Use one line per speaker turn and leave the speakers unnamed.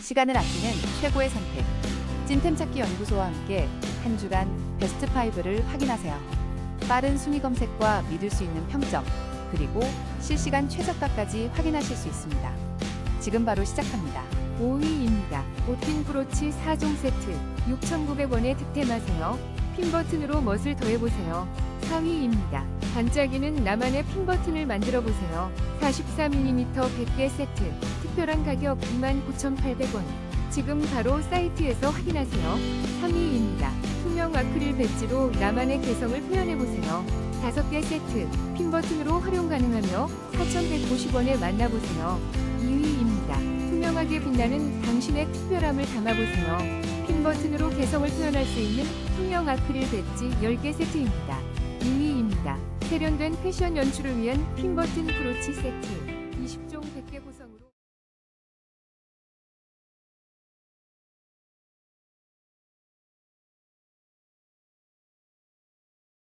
시간을 아끼는 최고의 선택. 찐템 찾기 연구소와 함께 한 주간 베스트 5를 확인하세요. 빠른 순위 검색과 믿을 수 있는 평점, 그리고 실시간 최저가까지 확인하실 수 있습니다. 지금 바로 시작합니다.
5위입니다. 오틴 브로치 4종 세트 6,900원에 득템하세요. 핀 버튼으로 멋을 더해보세요. 4위입니다. 반짝이는 나만의 핀 버튼을 만들어보세요. 44mm 100개 세트 특별한 가격 29,800원. 지금 바로 사이트에서 확인하세요. 3위입니다. 투명 아크릴 배지로 나만의 개성을 표현해보세요. 5개 세트 핀 버튼으로 활용 가능하며 4,150원에 만나보세요. 2위입니다. 투명하게 빛나는 당신의 특별함을 담아보세요. 핀 버튼으로 개성을 표현할 수 있는 투명 아크릴 배지 10개 세트입니다. 2위입니다. 세련된 패션 연출을 위한 핀 버튼 브로치 세트